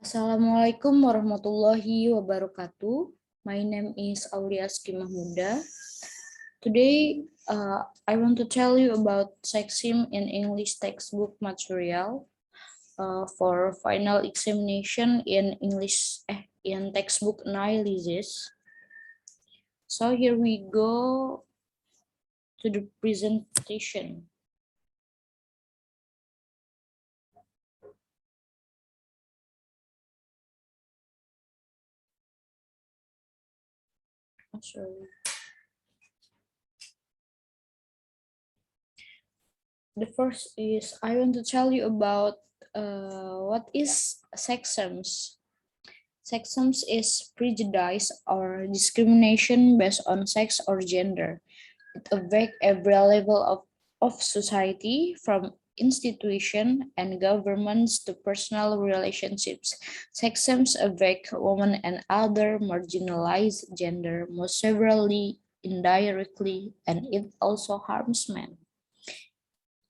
Assalamualaikum warahmatullahi wabarakatuh. My name is Aulia Mahmuda. Today, I want to tell you about sexism in English textbook material for final examination in English in textbook analysis. So here we go to the presentation. Sorry. The first is I want to tell you about what is sexism. Sexism is prejudice or discrimination based on sex or gender. It affects every level of society, from institution and governments to personal relationships. Sexism affects women and other marginalized gender most severely, indirectly, and it also harms men.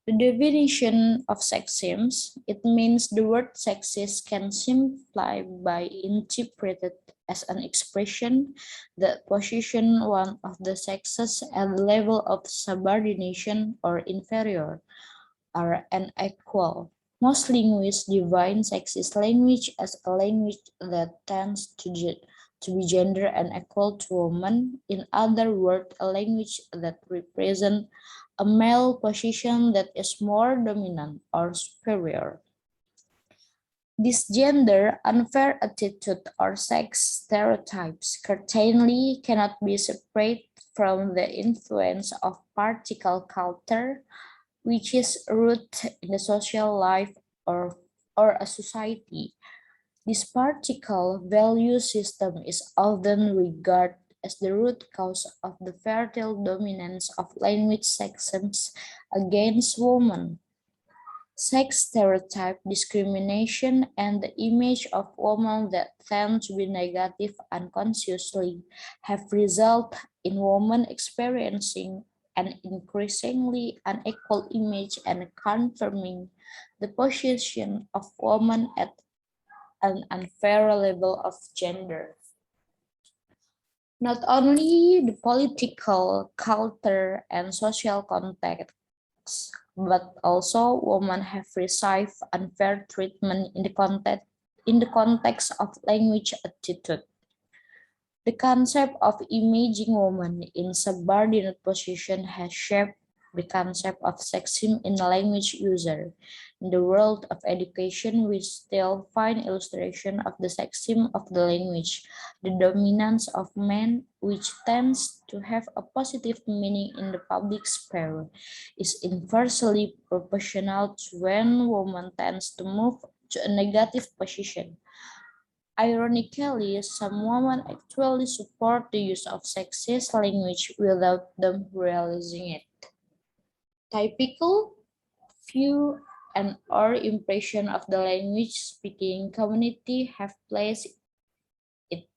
The definition of sexism, it means the word sexist can simplify by interpreted as an expression that position one of the sexes at the level of subordination or inferior or unequal. Most linguists define sexist language as a language that tends to be gender unequal to women. In other words, a language that represents a male position that is more dominant or superior. This gender unfair attitude or sex stereotypes certainly cannot be separated from the influence of particle culture, which is rooted in the social life or a society. This particle value system is often regarded as the root cause of the fertile dominance of language sexism against women. Sex stereotype discrimination and the image of women that tend to be negative unconsciously have resulted in women experiencing an increasingly unequal image and confirming the position of women at an unfair level of gender. Not only the political, culture, and social context, but also women have received unfair treatment in the context of language attitude. The concept of imaging women in subordinate position has shaped the concept of sexism in language user. In the world of education, we still find illustration of the sexism of the language, the dominance of men, which tends to have a positive meaning in the public sphere, is inversely proportional to when woman tends to move to a negative position. Ironically, some women actually support the use of sexist language without them realizing it. Typical view and or impression of the language speaking community have placed it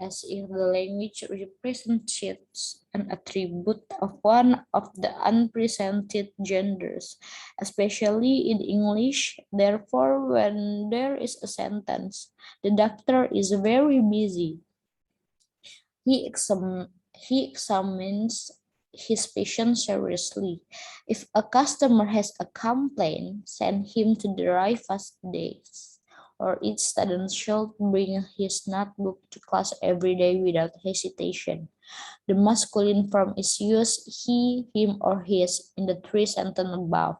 as if the language represents an attribute of one of the unrepresented genders, especially in English. Therefore, when there is a sentence, the doctor is very busy. He examines his patient seriously. If a customer has a complaint, send him to the right fast days. Or each student should bring his notebook to class every day without hesitation. The masculine form is used he, him, or his in the three sentences above.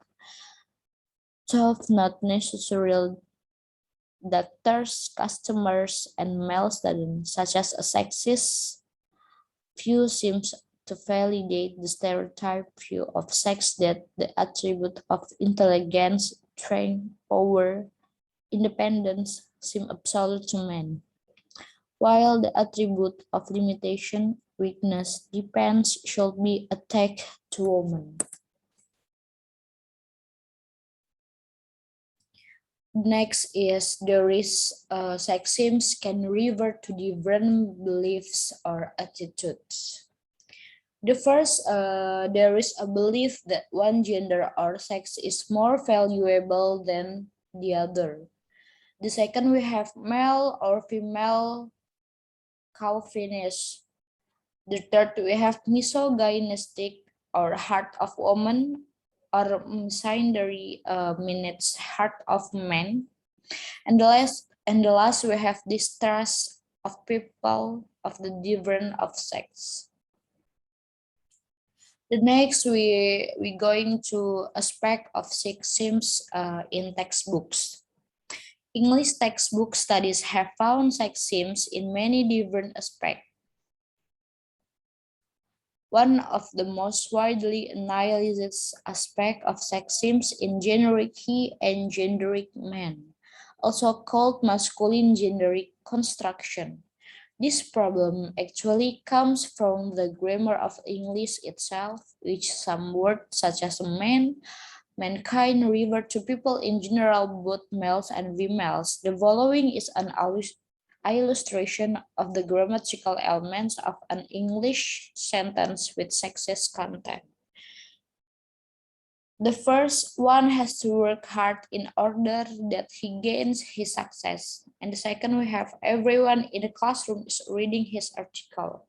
12 not necessarily doctors, customers, and male students, such as a sexist view seems to validate the stereotype view of sex that the attribute of intelligence, strength, power, independence seem absolute to men, while the attribute of limitation, weakness, depends should be attacked to women. Next is there is sexism can revert to different beliefs or attitudes. The first, there is a belief that one gender or sex is more valuable than the other. The second, we have male or female chauvinist. The third, we have misogynistic or heart of woman, or misandry minutes heart of man. And the last we have distrust of people of the different of sex. The next we going to aspect of sexisms in textbooks. English textbook studies have found sexisms in many different aspects. One of the most widely analyzed aspects of sexism in generic he and generic man, also called masculine generic construction. This problem actually comes from the grammar of English itself, which some words such as man, mankind refer to people in general, both males and females. The following is an illustration of the grammatical elements of an English sentence with sexist content. The first one has to work hard in order that he gains his success. And the second, we have everyone in the classroom is reading his article.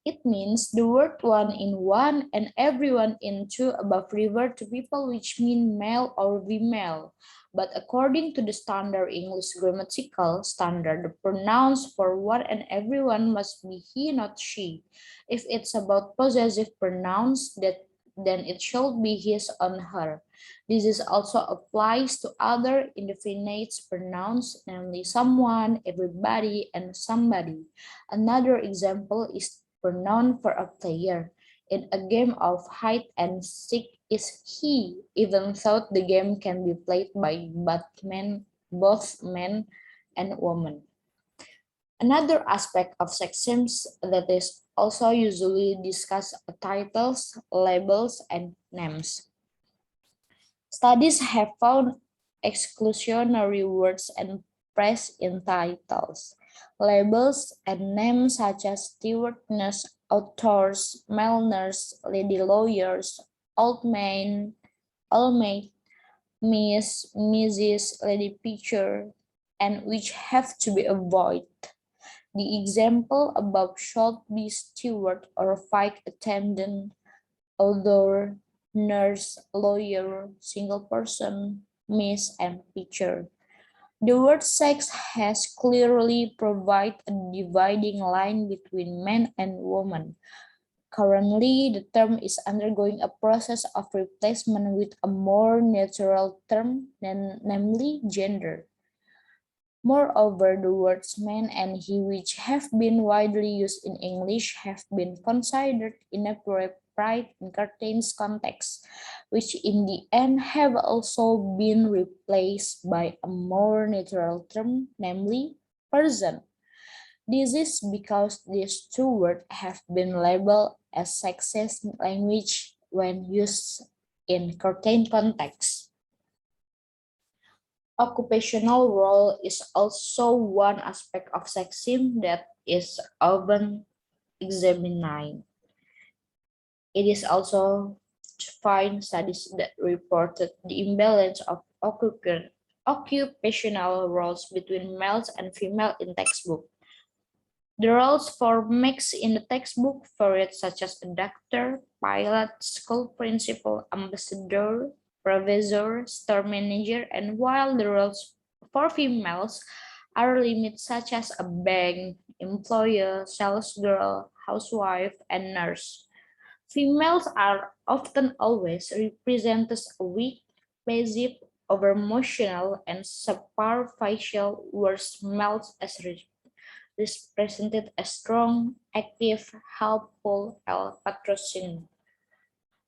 It means the word one in one and everyone in two above refer to people which mean male or female. But according to the standard English grammatical standard, the pronouns for one and everyone must be he, not she. If it's about possessive pronouns, then it should be his on her. This is also applies to other indefinite pronouns, namely someone, everybody, and somebody. Another example is pronoun for a player. In a game of hide and seek is he, even though the game can be played by both men and women. Another aspect of sexism that is also usually discussed are titles, labels, and names. Studies have found exclusionary words and praise in titles. Labels and names such as stewardess, authors, male nurse, lady lawyers, old maid, miss, Mrs., lady teacher, and which have to be avoided. The example above should be steward or flight attendant, although nurse, lawyer, single person, miss, and teacher. The word sex has clearly provided a dividing line between man and woman. Currently, the term is undergoing a process of replacement with a more neutral term, namely gender. Moreover, the words man and he, which have been widely used in English, have been considered inappropriate in certain contexts, which in the end have also been replaced by a more neutral term, namely person. This is because these two words have been labeled as sexist language when used in certain contexts. Occupational role is also one aspect of sexism that is often examined. It is also to find studies that reported the imbalance of occupational roles between males and females in textbook. The roles for mix in the textbook varied, such as a doctor, pilot, school principal, ambassador, professor, store manager, and while the roles for females are limited, such as a bank, employer, sales girl, housewife, and nurse. Females are often always represented as weak, passive, over-emotional, and superficial, whereas males as represented as strong, active, helpful, and patrician.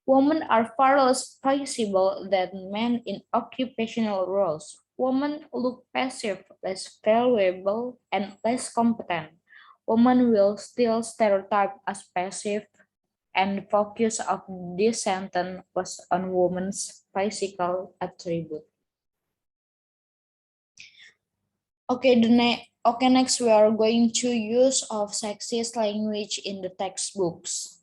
Women are far less visible than men in occupational roles. Women look passive, less valuable, and less competent. Women will still stereotype as passive, and the focus of this sentence was on women's physical attribute. Okay, next we are going to use of sexist language in the textbooks.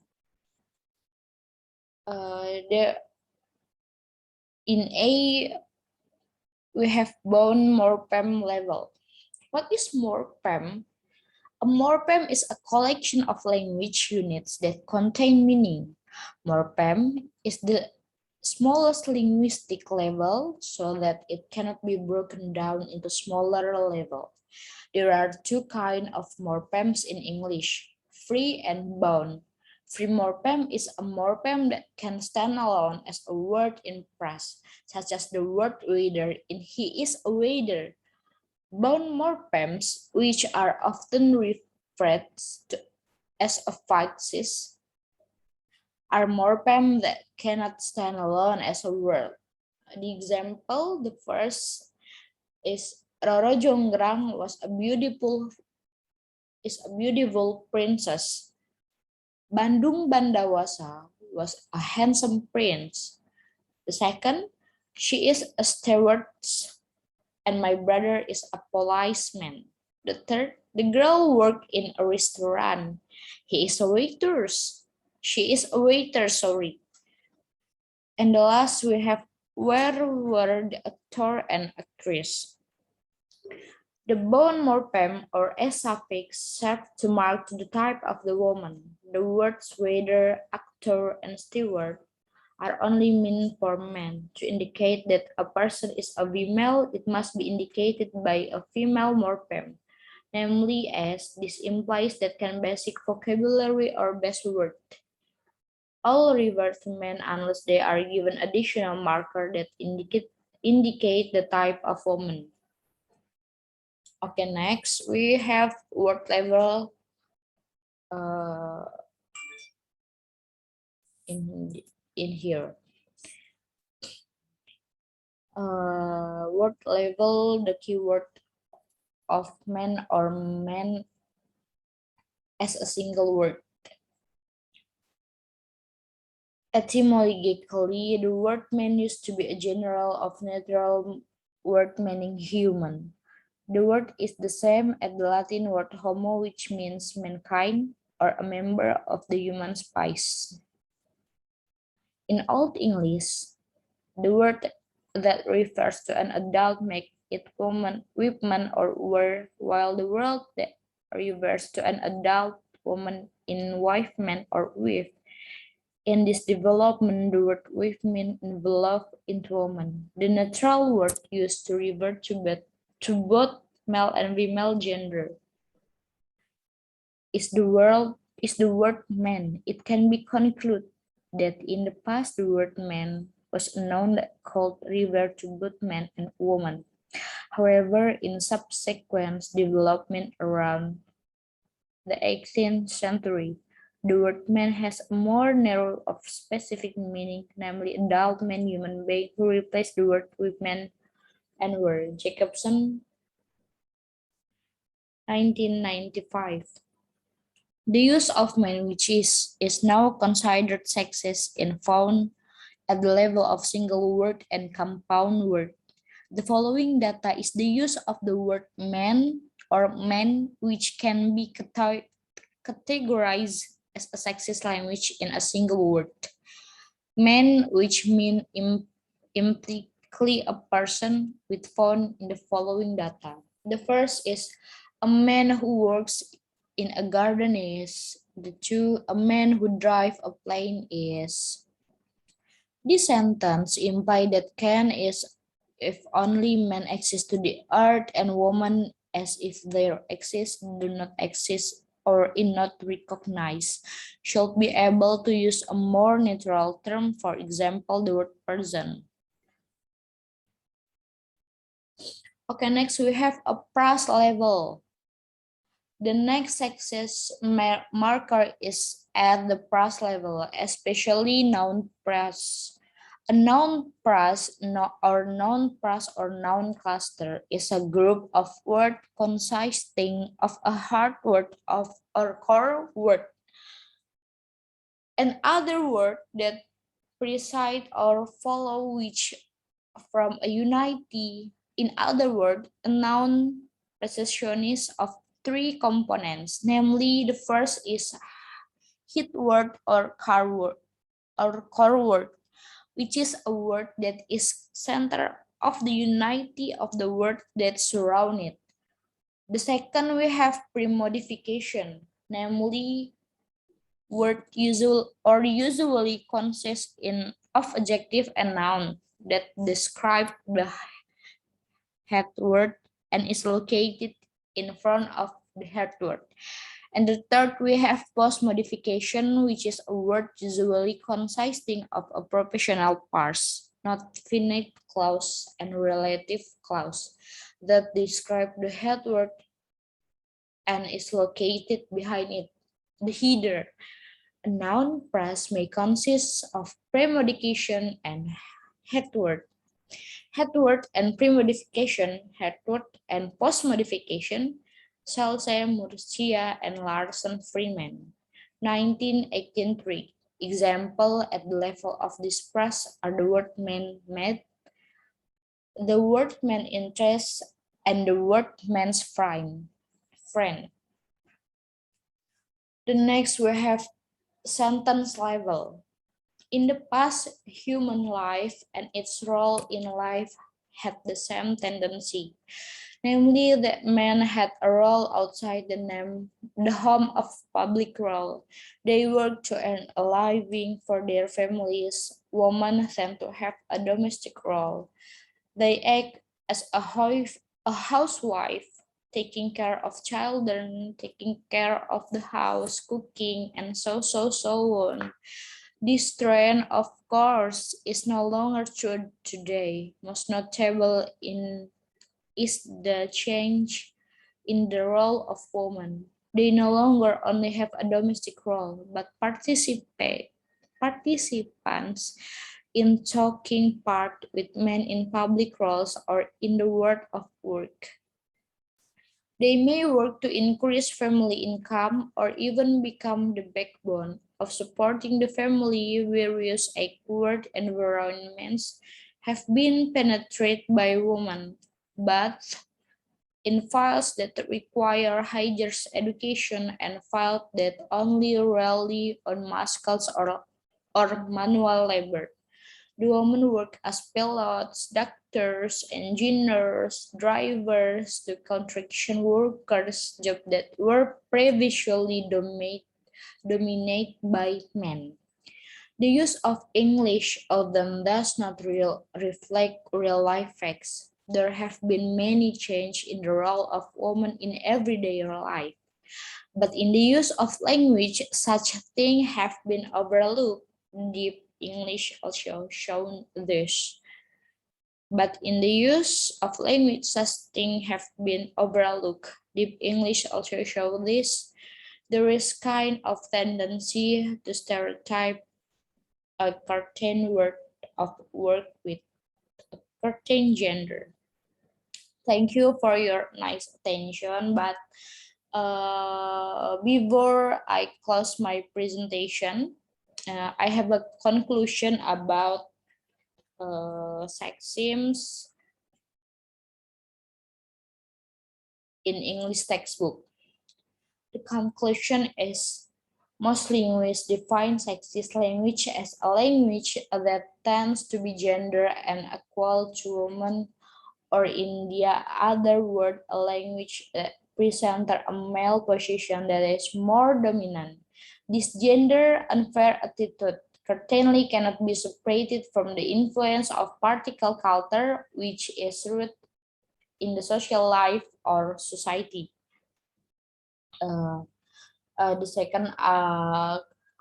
In A, we have bone morpheme level. What is morpheme? A morpheme is a collection of language units that contain meaning. Morpheme is the smallest linguistic level so that it cannot be broken down into smaller level. There are two kinds of morphemes in English, free and bound. Free morpheme is a morpheme that can stand alone as a word in prose, such as the word waiter in he is a waiter. Bound morphemes, which are often referred to as affixes, are morphemes that cannot stand alone as a word. The example, the first is Roro Jonggrang is a beautiful princess. Bandung Bandawasa was a handsome prince. The second, she is a stewardess, and my brother is a policeman. The third, the girl worked in a restaurant. He is a waiter. She is a waiter, sorry. And the last we have, where were the actor and actress? The bone morpheme or S suffix serves to mark the type of the woman. The words waiter, actor, and steward are only meant for men. To indicate that a person is a female, it must be indicated by a female morpheme, namely as. This implies that can basic vocabulary or best word. All revert to men unless they are given additional marker that indicate the type of woman. Okay, next we have word level in here. Word level, the keyword of man or man as a single word. Etymologically, the word man used to be a general of neutral word meaning human. The word is the same as the Latin word homo, which means mankind or a member of the human species. In Old English, the word that refers to an adult make it woman or were, while the word that refers to an adult woman in wife man or wife. In this development, the word wife means envelop into woman. The neutral word used to refer to both male and female gender is the word man. It can be concluded that in the past the word man was a noun that called refer to both man and woman. However, in subsequent development around the 18th century, the word man has a more narrow of specific meaning, namely adult man, human being, who replaced the word with man and word. Jacobson, 1995. The use of man, which is now considered sexist, is found at the level of single word and compound word. The following data is the use of the word man or man, which can be categorized as a sexist language in a single word. Man, which means implicitly a person, with found in the following data. The first is a man who works in a garden is. The two, a man who drives a plane is. This sentence implies that can is if only man exists to the earth and woman as if they exist, do not exist, or is not recognized, should be able to use a more neutral term, for example, the word person. Okay, next we have a price level. The next success marker is at the price level, especially noun price. A noun price or noun cluster is a group of words consisting of a hard word or core word and other words that precede or follow which from a unity. In other words, a noun consists of three components, namely the first is hit word or core word, which is a word that is centered of the unity of the word that surround it. The second, we have premodification, namely word usually consist of adjective and noun that describe the head word and is located in front of the head word. And the third, we have post-modification, which is a word usually consisting of a propositional parts, not finite clause and relative clause, that describe the head word and is located behind it, the header. A noun phrase may consist of premodification and head word. Headword and premodification, headword and postmodification, Salce, Murcia, and Larson Freeman, 1983. Example at the level of this press are the word man made, the word man interest, and the word man's friend. The next we have sentence level. In the past, human life and its role in life had the same tendency, namely that men had a role outside the home of public role. They worked to earn a living for their families. Women tend to have a domestic role. They act as a housewife, taking care of children, taking care of the house, cooking, and so on. This trend, of course, is no longer true today. Most notable is the change in the role of women. They no longer only have a domestic role, but participants in taking part with men in public roles or in the world of work. They may work to increase family income or even become the backbone of supporting the family. Various awkward environments have been penetrated by women, but in fields that require higher education and fields that only rely on muscles or manual labor. The women work as pilots, doctors, engineers, drivers, the construction workers, jobs that were previously dominated by men. The use of English often does not reflect real life facts. There have been many changes in the role of women in everyday life. But in the use of language, such things have been overlooked. Deep English also shown this. But in the use of language, such things have been overlooked. Deep English also show this. There is kind of tendency to stereotype a certain word of work with a certain gender. Thank you for your nice attention, but before I close my presentation, I have a conclusion about sexisms in English textbook. The conclusion is most linguists define sexist language as a language that tends to be gender and equal to women, or in the other word, a language that presents a male position that is more dominant. This gender unfair attitude certainly cannot be separated from the influence of particle culture, which is rooted in the social life or society. The second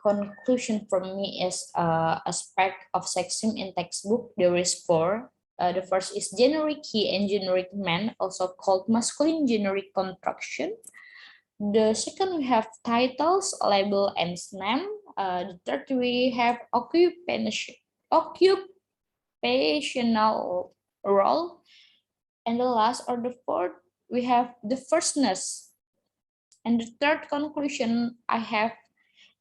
conclusion from me is aspect of sexism in textbook. There is four. The first is generic he and generic man, also called masculine generic construction. The second, we have titles, label, and name. The third, we have occupational role. And the last, or the fourth, we have the firstness. And the third conclusion I have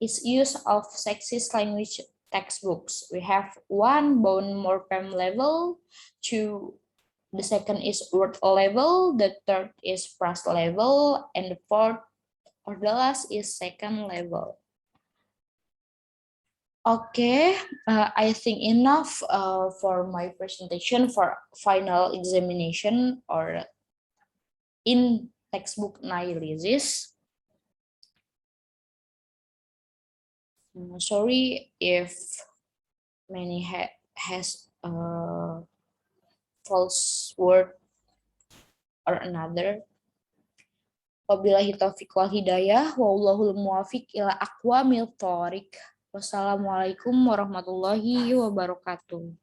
is use of sexist language textbooks. We have one, bone morpheme level, two, the second is word level, the third is phrase level, and the fourth or the last is second level. Okay, I think enough for my presentation for final examination or in textbook analysis. Sorry if many has false word or another. Wabillahi taufiq wal hidayah, wallahul muwafiq ila aqwamil thoriq. Wassalamualaikum warahmatullahi wabarakatuh.